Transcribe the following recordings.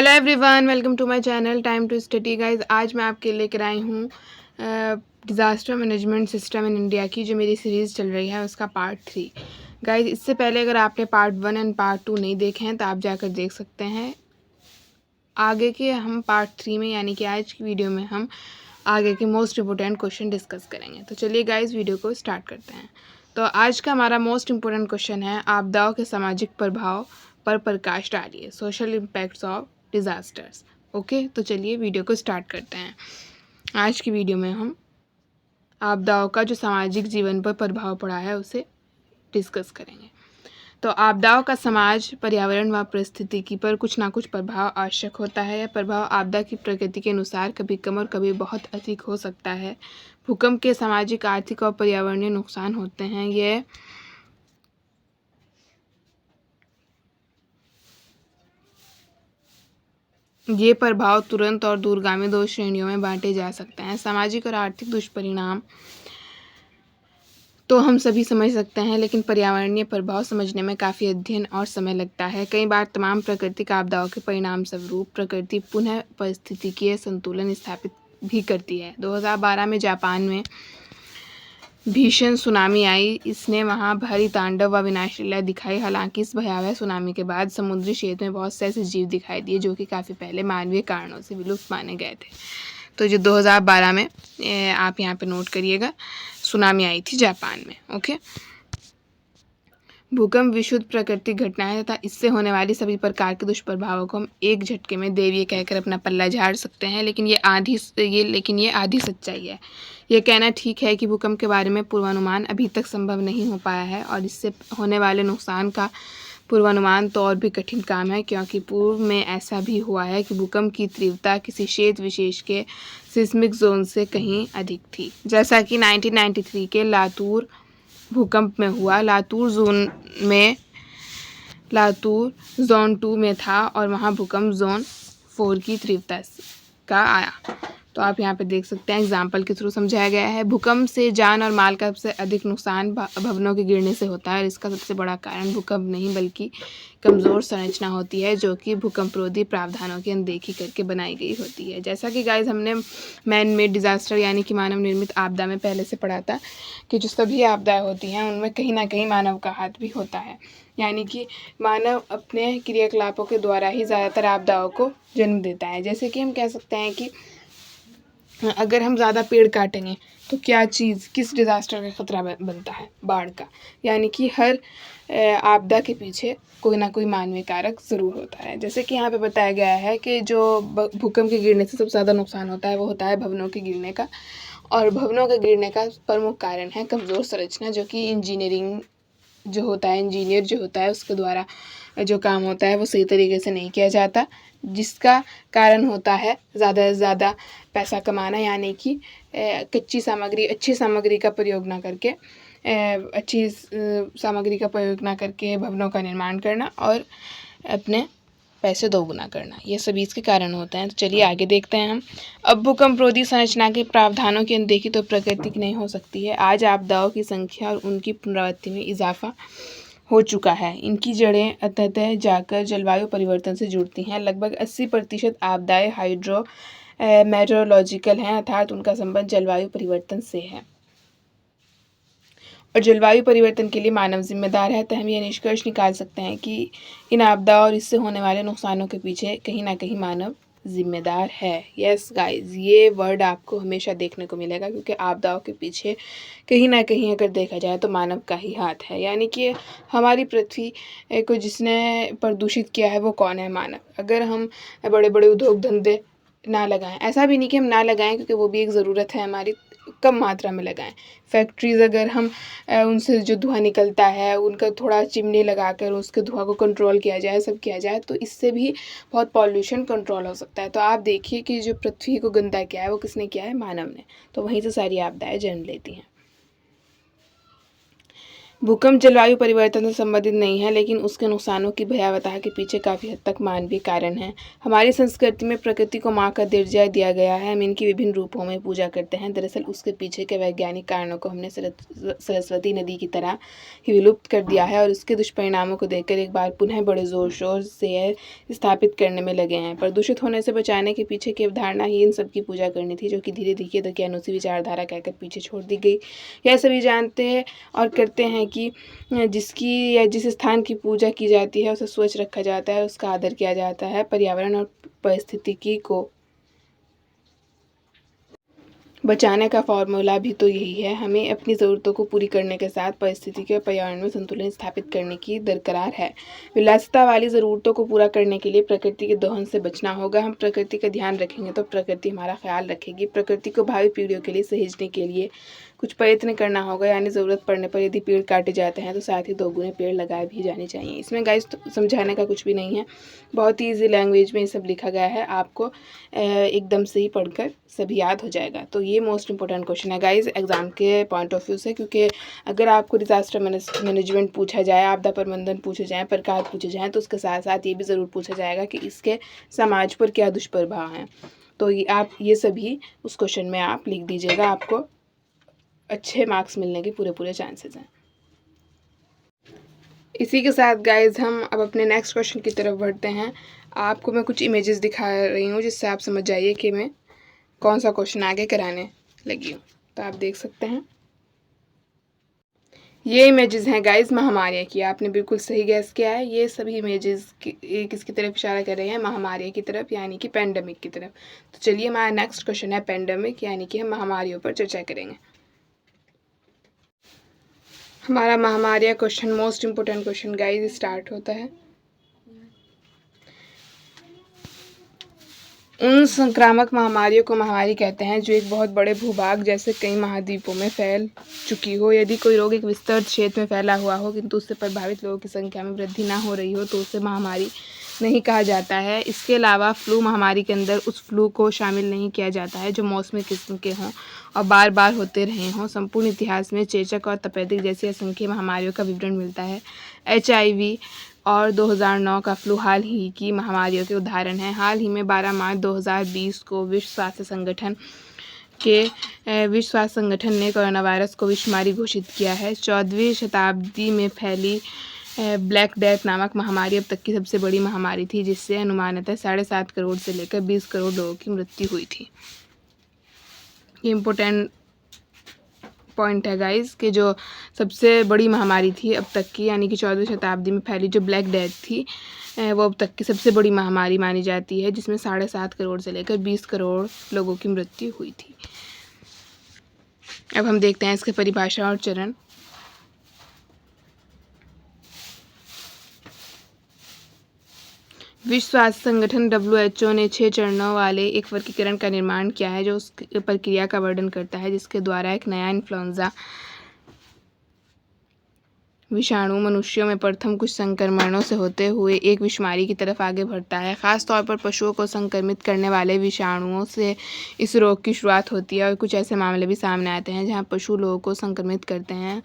Hello everyone, welcome to my channel time to study guys. आज मैं आपके लेकर आई हूँ disaster management system in India की जो मेरी सीरीज़ चल रही है उसका पार्ट 3। गाइज, इससे पहले अगर आपने पार्ट 1 एंड पार्ट 2 नहीं देखे हैं तो आप जाकर देख सकते हैं। आगे के हम पार्ट 3 में यानी कि आज की वीडियो में हम आगे के मोस्ट इम्पोर्टेंट क्वेश्चन डिस्कस करेंगे। तो चलिए गाइज वीडियो को स्टार्ट करते हैं। तो आज का हमारा मोस्ट इम्पोर्टेंट क्वेश्चन है, आपदाओं के सामाजिक प्रभाव पर प्रकाश डालिए, social impacts of disasters. Okay, तो चलिए वीडियो को स्टार्ट करते हैं। आज की वीडियो में हम आपदाओं का जो सामाजिक जीवन पर प्रभाव पड़ा है उसे डिस्कस करेंगे। तो आपदाओं का समाज, पर्यावरण व पारिस्थितिकी पर कुछ ना कुछ प्रभाव आवश्यक होता है। यह प्रभाव आपदा की प्रकृति के अनुसार कभी कम और कभी बहुत अधिक हो सकता है। भूकंप के सामाजिक, आर्थिक और पर्यावरणीय नुकसान होते हैं। ये प्रभाव तुरंत और दूरगामी दो श्रेणियों में बांटे जा सकते हैं। सामाजिक और आर्थिक दुष्परिणाम तो हम सभी समझ सकते हैं, लेकिन पर्यावरणीय प्रभाव समझने में काफ़ी अध्ययन और समय लगता है। कई बार तमाम प्राकृतिक आपदाओं के परिणाम स्वरूप प्रकृति पुनः पारिस्थितिकीय संतुलन स्थापित भी करती है। 2012 में जापान में भीषण सुनामी आई। इसने वहां भारी तांडव व विनाशलीला दिखाई। हालांकि इस भयावह सुनामी के बाद समुद्री क्षेत्र में बहुत से ऐसे जीव दिखाई दिए जो कि काफ़ी पहले मानवीय कारणों से विलुप्त माने गए थे। तो जो 2012 में आप यहाँ पे नोट करिएगा, सुनामी आई थी जापान में। ओके, भूकंप विशुद्ध प्राकृतिक घटना है तथा इससे होने वाली सभी प्रकार के दुष्प्रभावों को हम एक झटके में दैवीय कहकर अपना पल्ला झाड़ सकते हैं। लेकिन ये आधी सच्चाई है। ये कहना ठीक है कि भूकंप के बारे में पूर्वानुमान अभी तक संभव नहीं हो पाया है, और इससे होने वाले नुकसान का पूर्वानुमान तो और भी कठिन काम है, क्योंकि पूर्व में ऐसा भी हुआ है कि भूकंप की तीव्रता किसी क्षेत्र विशेष के सिस्मिक जोन से कहीं अधिक थी, जैसा कि 1993 के लातूर भूकंप में हुआ। लातूर जोन 2 में था और वहाँ भूकंप जोन 4 की तीव्रता का आया। तो आप यहाँ पे देख सकते हैं, एग्जाम्पल के थ्रू समझाया गया है। भूकंप से जान और माल का सबसे अधिक नुकसान भवनों के गिरने से होता है, और इसका सबसे बड़ा कारण भूकंप नहीं बल्कि कमज़ोर संरचना होती है जो कि भूकंपरोधी प्रावधानों की अनदेखी करके बनाई गई होती है। जैसा कि गाइस हमने मैन मेड डिज़ास्टर यानी कि मानव निर्मित आपदा में पहले से पढ़ा था कि जो सभी आपदाएं होती हैं उनमें कहीं ना कहीं मानव का हाथ भी होता है, यानी कि मानव अपने क्रियाकलापों के द्वारा ही ज़्यादातर आपदाओं को जन्म देता है। जैसे कि हम कह सकते हैं कि अगर हम ज़्यादा पेड़ काटेंगे तो किस डिज़ास्टर का खतरा बनता है? बाढ़ का। यानी कि हर आपदा के पीछे कोई ना कोई मानवीय कारक ज़रूर होता है। जैसे कि यहाँ पे बताया गया है कि जो भूकंप के गिरने से सबसे ज़्यादा नुकसान होता है वो होता है भवनों के गिरने का, और भवनों के गिरने का प्रमुख कारण है कमज़ोर संरचना, जो कि इंजीनियर जो होता है उसके द्वारा जो काम होता है वो सही तरीके से नहीं किया जाता, जिसका कारण होता है ज़्यादा से ज़्यादा पैसा कमाना, यानी कि अच्छी सामग्री का प्रयोग ना करके भवनों का निर्माण करना और अपने पैसे दोगुना करना, ये सभी इसके कारण होते हैं। तो चलिए आगे देखते हैं हम। अब भूकंपरोधी संरचना के प्रावधानों की अनदेखी तो प्राकृतिक नहीं हो सकती है। आज आपदाओं की संख्या और उनकी पुनरावृत्ति में इजाफा हो चुका है। इनकी जड़ें अंततः जाकर जलवायु परिवर्तन से जुड़ती हैं। लगभग 80% आपदाएं हाइड्रो मेट्रोलॉजिकल हैं, अर्थात उनका संबंध जलवायु परिवर्तन से है, और जलवायु परिवर्तन के लिए मानव जिम्मेदार है। तो हम ये निष्कर्ष निकाल सकते हैं कि इन आपदाओं और इससे होने वाले नुकसानों के पीछे कहीं ना कहीं मानव जिम्मेदार है। यस गाइस, ये वर्ड आपको हमेशा देखने को मिलेगा, क्योंकि आपदाओं के पीछे कहीं ना कहीं अगर देखा जाए तो मानव का ही हाथ है। यानी कि हमारी पृथ्वी को जिसने प्रदूषित किया है वो कौन है? मानव। अगर हम बड़े बड़े उद्योग धंधे ना लगाएं, ऐसा भी नहीं कि हम ना लगाएं, क्योंकि वो भी एक ज़रूरत है हमारी, कम मात्रा में लगाएं। फैक्ट्रीज़ अगर हम उनसे जो धुआं निकलता है उनका थोड़ा चिमनी लगाकर उसके धुआं को कंट्रोल किया जाए, सब किया जाए, तो इससे भी बहुत पॉल्यूशन कंट्रोल हो सकता है। तो आप देखिए कि जो पृथ्वी को गंदा किया है वो किसने किया है? मानव ने। तो वहीं से सारी आपदाएं जन्म लेती हैं। भूकंप जलवायु परिवर्तन से संबंधित नहीं है, लेकिन उसके नुकसानों की भयावहता के पीछे काफ़ी हद तक मानवीय कारण है। हमारी संस्कृति में प्रकृति को माँ का दर्जा दिया गया है। हम इनकी विभिन्न रूपों में पूजा करते हैं। दरअसल उसके पीछे के वैज्ञानिक कारणों को हमने सरस्वती नदी की तरह ही विलुप्त कर दिया है और उसके दुष्परिणामों को देखकर एक बार पुनः बड़े जोर शोर से स्थापित करने में लगे हैं। प्रदूषित होने से बचाने के पीछे की अवधारणा ही इन सब की पूजा करनी थी, जो कि धीरे धीरे दकियानूसी विचारधारा कहकर पीछे छोड़ दी गई। यह सभी जानते हैं और करते हैं कि जिसकी या जिस स्थान की पूजा की जाती है उसे स्वच्छ रखा जाता है, उसका आदर किया जाता है। पर्यावरण और पारिस्थितिकी को बचाने का फॉर्मूला भी तो यही है। हमें अपनी ज़रूरतों को पूरी करने के साथ पारिस्थितिकी और पर्यावरण में संतुलन स्थापित करने की दरकार है। विलासिता वाली ज़रूरतों को पूरा करने के लिए प्रकृति के दोहन से बचना होगा। हम प्रकृति का ध्यान रखेंगे तो प्रकृति हमारा ख्याल रखेगी। प्रकृति को भावी पीढ़ियों के लिए सहेजने के लिए कुछ प्रयत्न करना होगा, यानी ज़रूरत पड़ने पर यदि पेड़ काटे जाते हैं तो साथ ही 2 गुने पेड़ लगाए भी जाने चाहिए। इसमें गाइस तो समझाने का कुछ भी नहीं है, बहुत ही ईजी लैंग्वेज में ये सब लिखा गया है। आपको एकदम से ही पढ़कर सभी याद हो जाएगा। तो ये मोस्ट इंपॉर्टेंट क्वेश्चन है गाइस एग्जाम के पॉइंट ऑफ व्यू से, क्योंकि अगर आपको डिजास्टर मैनेजमेंट पूछा जाए, आपदा प्रबंधन पूछे जाए, प्रकार पूछे जाएँ, तो उसके साथ साथ ये भी ज़रूर पूछा जाएगा कि इसके समाज पर क्या दुष्प्रभाव हैं। तो ये आप ये सभी उस क्वेश्चन में आप लिख दीजिएगा, आपको अच्छे मार्क्स मिलने के पूरे चांसेस हैं। इसी के साथ गाइज हम अब अपने नेक्स्ट क्वेश्चन की तरफ बढ़ते हैं। आपको मैं कुछ इमेजेस दिखा रही हूँ जिससे आप समझ जाइए कि मैं कौन सा क्वेश्चन आगे कराने लगी हूँ। तो आप देख सकते हैं ये इमेजेस हैं गाइज महामारी की। आपने बिल्कुल सही गैस किया है। ये सभी इमेजेस किसकी तरफ इशारा कर रहे हैं? महामारी की तरफ, यानी कि पेंडेमिक की तरफ। तो चलिए हमारा नेक्स्ट क्वेश्चन है पेंडेमिक, यानी कि हम महामारियों पर चर्चा करेंगे। हमारा महामारी question most important question guys start होता है। उन संक्रामक महामारियों को महामारी कहते हैं जो एक बहुत बड़े भूभाग जैसे कई महाद्वीपों में फैल चुकी हो। यदि कोई रोग एक विस्तृत क्षेत्र में फैला हुआ हो किंतु उससे प्रभावित लोगों की संख्या में वृद्धि ना हो रही हो तो उसे महामारी नहीं कहा जाता है। इसके अलावा फ्लू महामारी के अंदर उस फ्लू को शामिल नहीं किया जाता है जो मौसमी किस्म के हों और बार बार होते रहे हों। संपूर्ण इतिहास में चेचक और तपेदिक जैसी असंख्य महामारियों का विवरण मिलता है। HIV और 2009 का फ्लू हाल ही की महामारियों के उदाहरण हैं। हाल ही में 12 मार्च 2020 को विश्व स्वास्थ्य संगठन ने कोरोना वायरस को विश्वमारी घोषित किया है। 14वीं शताब्दी में फैली ब्लैक डेथ नामक महामारी अब तक की सबसे बड़ी महामारी थी, जिससे अनुमानतः 7.5 करोड़ से लेकर 20 करोड़ लोगों की मृत्यु हुई थी। ये इम्पोर्टेंट पॉइंट है गाइस कि जो सबसे बड़ी महामारी थी अब तक की, यानी कि 14वीं शताब्दी में फैली जो ब्लैक डेथ थी वो अब तक की सबसे बड़ी महामारी मानी जाती है, जिसमें 7.5 करोड़ से लेकर 20 करोड़ लोगों की मृत्यु हुई थी। अब हम देखते हैं इसके परिभाषा और चरण। विश्व स्वास्थ्य संगठन WHO ने 6 चरणों वाले एक वर्गीकरण का निर्माण किया है जो उस प्रक्रिया का वर्णन करता है जिसके द्वारा एक नया इन्फ्लुएंजा विषाणु मनुष्यों में प्रथम कुछ संक्रमणों से होते हुए एक विषमारी की तरफ आगे बढ़ता है। खास तौर पर पशुओं को संक्रमित करने वाले विषाणुओं से इस रोग की शुरुआत होती है और कुछ ऐसे मामले भी सामने आते हैं जहां पशु लोगों को संक्रमित करते हैं।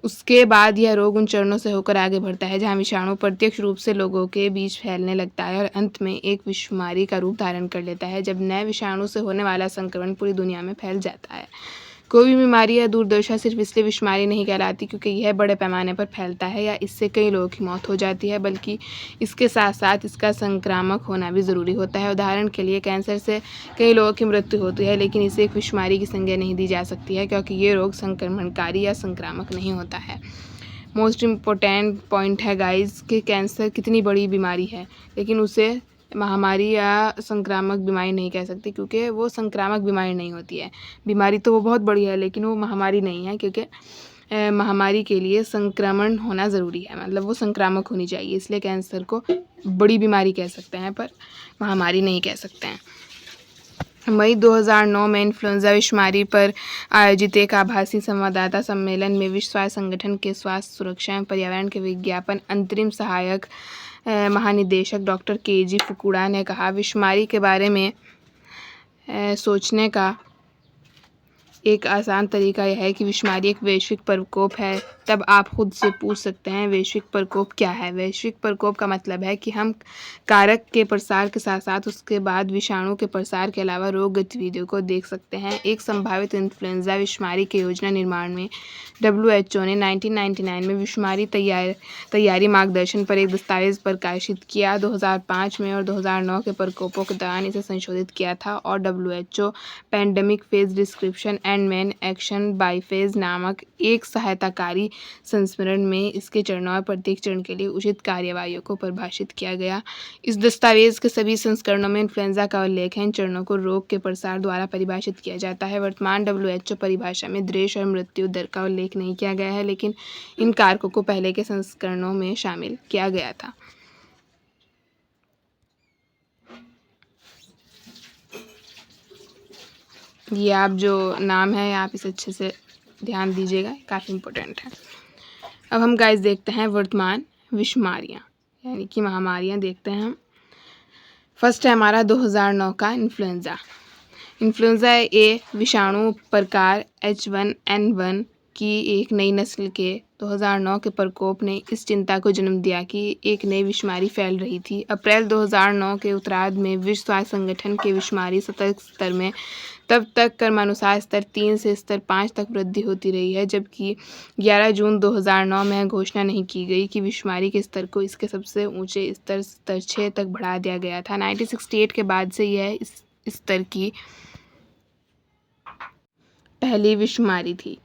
उसके बाद यह रोग उन चरणों से होकर आगे बढ़ता है जहां विषाणु प्रत्यक्ष रूप से लोगों के बीच फैलने लगता है और अंत में एक विषमारी का रूप धारण कर लेता है जब नए विषाणु से होने वाला संक्रमण पूरी दुनिया में फैल जाता है। कोई भी बीमारी या दुर्दशा सिर्फ इसलिए विषमारी नहीं कहलाती क्योंकि यह बड़े पैमाने पर फैलता है या इससे कई लोगों की मौत हो जाती है, बल्कि इसके साथ साथ इसका संक्रामक होना भी ज़रूरी होता है। उदाहरण के लिए कैंसर से कई लोगों की मृत्यु होती है, लेकिन इसे एक विषमारी की संज्ञा नहीं दी जा सकती है क्योंकि ये रोग संक्रमणकारी या संक्रामक नहीं होता है। मोस्ट इम्पोर्टेंट पॉइंट है गाइस कि कैंसर कितनी बड़ी बीमारी है, लेकिन उसे महामारी या संक्रामक बीमारी नहीं कह सकते क्योंकि वो संक्रामक बीमारी नहीं होती है। बीमारी तो वो बहुत बड़ी है लेकिन वो महामारी नहीं है क्योंकि महामारी के लिए संक्रमण होना ज़रूरी है, मतलब वो संक्रामक होनी चाहिए, इसलिए कैंसर को बड़ी बीमारी कह सकते हैं पर महामारी नहीं कह सकते हैं। मई 2009 में इन्फ्लुएंजा विषमारी पर आयोजित एक आभासी संवाददाता सम्मेलन में विश्व स्वास्थ्य संगठन के स्वास्थ्य सुरक्षा एवं पर्यावरण के विज्ञापन अंतरिम सहायक महानिदेशक डॉक्टर KG फुकुड़ा ने कहा, विषमारी के बारे में सोचने का एक आसान तरीका यह है कि विषमारी एक वैश्विक प्रकोप है तब आप खुद से पूछ सकते हैं वैश्विक प्रकोप क्या है। वैश्विक प्रकोप का मतलब है कि हम कारक के प्रसार के साथ साथ उसके बाद विषाणु के प्रसार के अलावा रोग गतिविधियों को देख सकते हैं। एक संभावित इन्फ्लुएंजा विषमारी के योजना निर्माण में WHO ने 1999 में विषमारी तैयारी मार्गदर्शन पर एक दस्तावेज प्रकाशित किया। 2005 में और 2009 के प्रकोपों के दौरान इसे संशोधित किया था और WHO pandemic phase description and man action by phase नामक एक सहायताकारी संस्मरण में इसके चरणों और प्रत्येक चरण के लिए उचित कार्यवाहियों को परिभाषित किया गया। इस दस्तावेज के सभी संस्करणों में इन्फ्लुएंजा का उल्लेख है। इन चरणों को रोग के प्रसार द्वारा परिभाषित किया जाता है। वर्तमान WHO परिभाषा में दृश्य और मृत्यु दर का उल्लेख नहीं किया गया है, लेकिन इन कारकों को पहले के संस्करणों में शामिल किया गया था। ये आप जो नाम है आप इसे अच्छे से ध्यान दीजिएगा, काफ़ी इम्पोर्टेंट है। अब हम गाइस देखते हैं वर्तमान विषमारियाँ यानी कि महामारियाँ देखते हैं हम। फर्स्ट है हमारा 2009 का इन्फ्लुएंजा। इन्फ्लुएंजा ए विषाणु प्रकार H1N1 की एक नई नस्ल के 2009 के प्रकोप ने इस चिंता को जन्म दिया कि एक नई विषमारी फैल रही थी। अप्रैल 2009 के उत्तरार्ध में विश्व स्वास्थ्य संगठन के विषमारी सतर्क स्तर में तब तक क्रमानुसार स्तर 3 से स्तर 5 तक वृद्धि होती रही है, जबकि 11 जून 2009 में घोषणा नहीं की गई कि विषमारी के स्तर को इसके सबसे ऊंचे स्तर 6 तक बढ़ा दिया गया था। 1968 के बाद से यह इस स्तर की पहली विषमारी थी।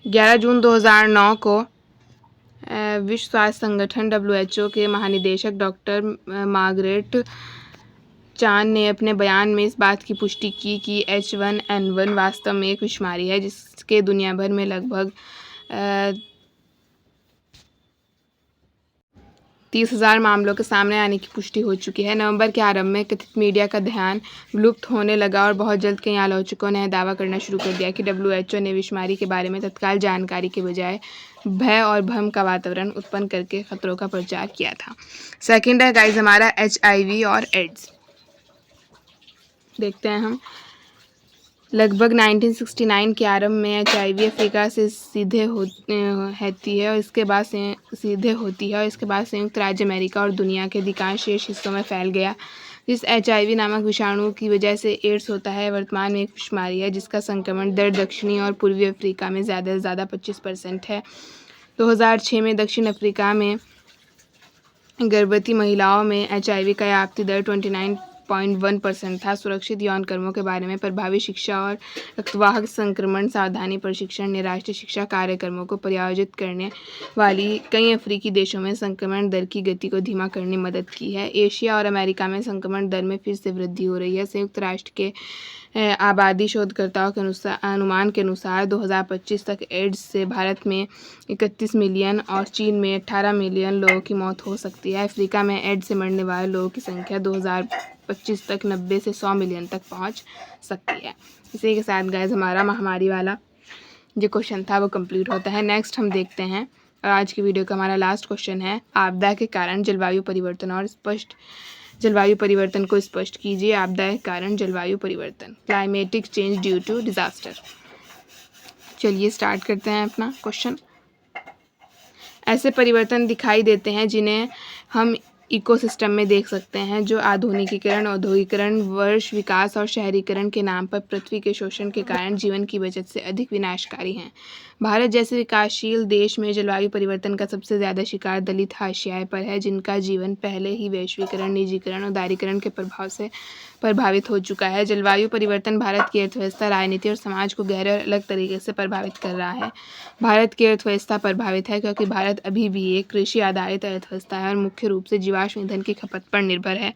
11 जून 2009 को विश्व स्वास्थ्य संगठन WHO के महानिदेशक डॉक्टर मार्गरेट चान ने अपने बयान में इस बात की पुष्टि की कि H1N1 वास्तव में एक विषमारी है जिसके दुनिया भर में लगभग 30,000 मामलों के सामने आने की पुष्टि हो चुकी है। नवंबर के आरंभ में कथित मीडिया का ध्यान विलुप्त होने लगा और बहुत जल्द कई आलोचकों ने दावा करना शुरू कर दिया कि WHO ने विषमारी के बारे में तत्काल जानकारी के बजाय भय और भ्रम का वातावरण उत्पन्न करके खतरों का प्रचार किया था। सेकेंड है गाइस हमारा HIV और एड्स। देखते हैं हम। लगभग 1969 के आरंभ में HIV अफ्रीका से सीधे होती है और इसके बाद संयुक्त राज्य अमेरिका और दुनिया के अधिकांश शेष हिस्सों में फैल गया। जिस HIV नामक विषाणु की वजह से एड्स होता है वर्तमान में एक विषमारी है जिसका संक्रमण दर दक्षिणी और पूर्वी अफ्रीका में ज़्यादा से ज़्यादा 25% है। 2006 में दक्षिण अफ्रीका में गर्भवती महिलाओं में HIV का व्याप्ति दर 29.1% था। सुरक्षित यौन कर्मों के बारे में प्रभावी शिक्षा और रक्तवाहक संक्रमण सावधानी प्रशिक्षण ने राष्ट्रीय शिक्षा कार्यक्रमों को प्रायोजित करने वाली कई अफ्रीकी देशों में संक्रमण दर की गति को धीमा करने में मदद की है। एशिया और अमेरिका में संक्रमण दर में फिर से वृद्धि हो रही है। संयुक्त राष्ट्र के आबादी शोधकर्ताओं के अनुमान के अनुसार 2025 तक एड्स से भारत में 31 मिलियन और चीन में 18 मिलियन लोगों की मौत हो सकती है। अफ्रीका में एड्स से मरने वाले लोगों की संख्या 2025 तक 90 से 100 मिलियन तक पहुंच सकती है। इसी के साथ गाइस हमारा महामारी वाला जो क्वेश्चन था वो कंप्लीट होता है। नेक्स्ट हम देखते हैं और आज की वीडियो का हमारा लास्ट क्वेश्चन है आपदा के कारण जलवायु परिवर्तन को स्पष्ट कीजिए। आपदा के कारण जलवायु परिवर्तन, climatic change due to disaster. चलिए स्टार्ट करते हैं अपना क्वेश्चन। ऐसे परिवर्तन दिखाई देते हैं जिन्हें हम इकोसिस्टम में देख सकते हैं जो आधुनिकीकरण, औद्योगिकरण, वर्ष विकास और शहरीकरण के नाम पर पृथ्वी के शोषण के कारण जीवन की बचत से अधिक विनाशकारी हैं। भारत जैसे विकासशील देश में जलवायु परिवर्तन का सबसे ज़्यादा शिकार दलित हाशिए पर है, जिनका जीवन पहले ही वैश्वीकरण, निजीकरण और उदारीकरण के प्रभाव से प्रभावित हो चुका है। जलवायु परिवर्तन भारत की अर्थव्यवस्था, राजनीति और समाज को गहरे और अलग तरीके से प्रभावित कर रहा है। भारत की अर्थव्यवस्था प्रभावित है क्योंकि भारत अभी भी एक कृषि आधारित अर्थव्यवस्था है और मुख्य रूप से जीवाश्म ईंधन की खपत पर निर्भर है।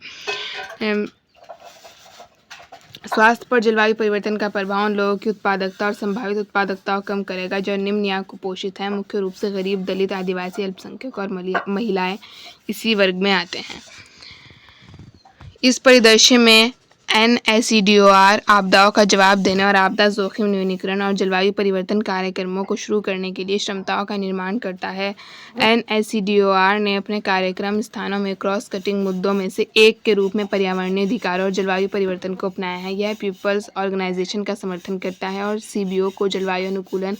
स्वास्थ्य पर जलवायु परिवर्तन का प्रभाव उन लोगों की उत्पादकता और संभावित उत्पादकता को कम करेगा जो निम्न या कुपोषित हैं। मुख्य रूप से गरीब, दलित, आदिवासी, अल्पसंख्यक और महिलाएं इसी वर्ग में आते हैं। इस परिदृश्य में NSEDOR आपदाओं का जवाब देने और आपदा जोखिम न्यूनीकरण और जलवायु परिवर्तन कार्यक्रमों को शुरू करने के लिए क्षमताओं का निर्माण करता है। NSEDOR ने अपने कार्यक्रम स्थानों में क्रॉस कटिंग मुद्दों में से एक के रूप में पर्यावरणीय अधिकारों और जलवायु परिवर्तन को अपनाया है। यह पीपल्स ऑर्गेनाइजेशन का समर्थन करता है और CBO को जलवायु अनुकूलन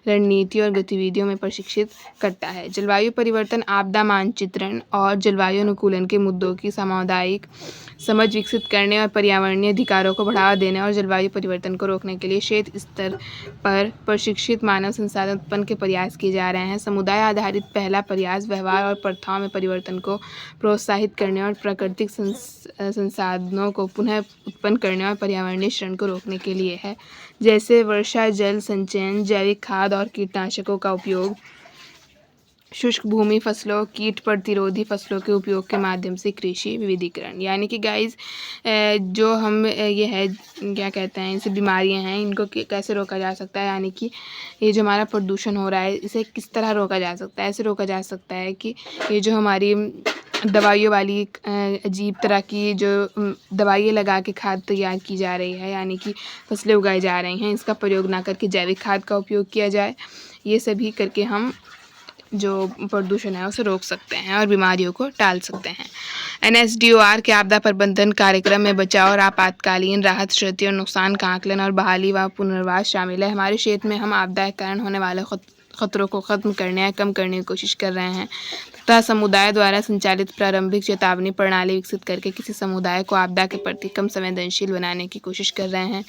रणनीति और गतिविधियों में प्रशिक्षित करता है। जलवायु परिवर्तन, आपदा मानचित्रण और जलवायु अनुकूलन के मुद्दों की सामुदायिक समझ विकसित करने और पर्यावरणीय अधिकारों को बढ़ावा देने और जलवायु परिवर्तन को रोकने के लिए क्षेत्र स्तर पर प्रशिक्षित मानव संसाधन उत्पन्न के प्रयास किए जा रहे हैं। समुदाय आधारित पहला प्रयास व्यवहार और प्रथाओं में परिवर्तन को प्रोत्साहित करने और प्राकृतिक संसाधनों को पुनः उत्पन्न करने और पर्यावरणीय क्षरण को रोकने के लिए है, जैसे वर्षा जल संचयन, जैविक खाद और कीटनाशकों का उपयोग, शुष्क भूमि फसलों, कीट प्रतिरोधी फसलों के उपयोग के माध्यम से कृषि विविधीकरण। यानी कि गाइस जो हम ये है क्या कहते हैं, इसे बीमारियां हैं, इनको कैसे रोका जा सकता है, यानी कि ये जो हमारा प्रदूषण हो रहा है इसे किस तरह रोका जा सकता है। ऐसे रोका जा सकता है कि ये जो हमारी दवाइयों वाली अजीब तरह की जो दवाइयाँ लगा के खाद तैयार की जा रही है, यानी कि फसलें उगाई जा रही हैं, इसका प्रयोग ना करके जैविक खाद का उपयोग किया जाए। ये सभी करके हम जो प्रदूषण है उसे रोक सकते हैं और बीमारियों को टाल सकते हैं। NSDOR के आपदा प्रबंधन कार्यक्रम में बचाव और आपातकालीन राहत, क्षति और नुकसान का आकलन और बहाली व पुनर्वास शामिल है। हमारे क्षेत्र में हम आपदा के कारण होने वाले खतरों को खत्म करने या कम करने की कोशिश कर रहे हैं तथा समुदाय द्वारा संचालित प्रारंभिक चेतावनी प्रणाली विकसित करके किसी समुदाय को आपदा के प्रति कम संवेदनशील बनाने की कोशिश कर रहे हैं।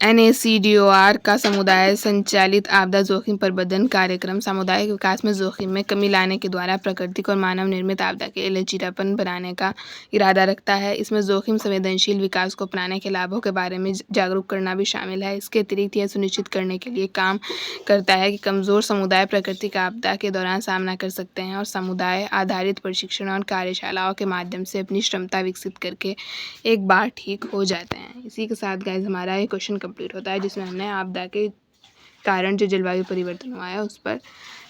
NSEDOR का समुदाय संचालित आपदा जोखिम प्रबंधन कार्यक्रम सामुदायिक विकास में जोखिम में कमी लाने के द्वारा प्राकृतिक और मानव निर्मित आपदा के लचीलापन बनाने का इरादा रखता है। इसमें जोखिम संवेदनशील विकास को अपनाने के लाभों के बारे में जागरूक करना भी शामिल है। इसके अतिरिक्त यह सुनिश्चित करने के लिए काम करता है कि कमज़ोर समुदाय प्राकृतिक आपदा के दौरान सामना कर सकते हैं और समुदाय आधारित प्रशिक्षण और कार्यशालाओं के माध्यम से अपनी क्षमता विकसित करके एक बार ठीक हो जाते हैं। इसी के साथ गाइस हमारा ये क्वेश्चन कंप्लीट होता है, जिसमें हमने आपदा के कारण जो जलवायु परिवर्तन हुआ है उस पर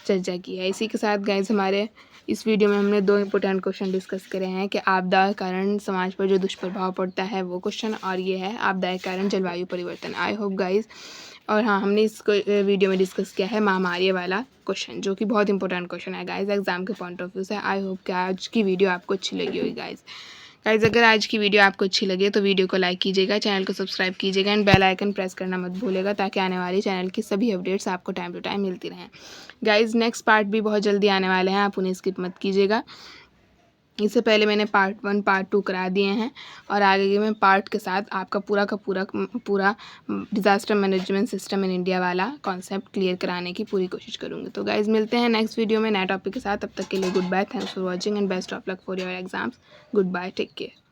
चर्चा की है। इसी के साथ गाइस हमारे इस वीडियो में हमने 2 इंपॉर्टेंट क्वेश्चन डिस्कस करे हैं कि आपदा के कारण समाज पर जो दुष्प्रभाव पड़ता है वो क्वेश्चन, और ये है आपदा के कारण जलवायु परिवर्तन। आई होप गाइस, और हाँ, हमने इस वीडियो में डिस्कस किया है महामारी वाला क्वेश्चन, जो कि बहुत इंपॉर्टेंट क्वेश्चन है गाइस एग्जाम के पॉइंट ऑफ व्यू से। आई होप कि आज की वीडियो आपको अच्छी लगी होगी गाइस। अगर आज की वीडियो आपको अच्छी लगे तो वीडियो को लाइक कीजिएगा, चैनल को सब्सक्राइब कीजिएगा एंड बेल आइकन प्रेस करना मत भूलिएगा, ताकि आने वाली चैनल की सभी अपडेट्स आपको टाइम टू टाइम मिलती रहें। गाइस नेक्स्ट पार्ट भी बहुत जल्दी आने वाले हैं, आप उन्हें स्किप मत कीजिएगा। इससे पहले मैंने पार्ट 1 पार्ट 2 करा दिए हैं, और आगे के मैं पार्ट के साथ आपका पूरा का पूरा disaster management system in India वाला कॉन्सेप्ट क्लियर कराने की पूरी कोशिश करूँगी। तो गाइज़ मिलते हैं नेक्स्ट वीडियो में नए टॉपिक के साथ। तब तक के लिए goodbye, thanks for watching and best of luck for your exams. Goodbye, take care.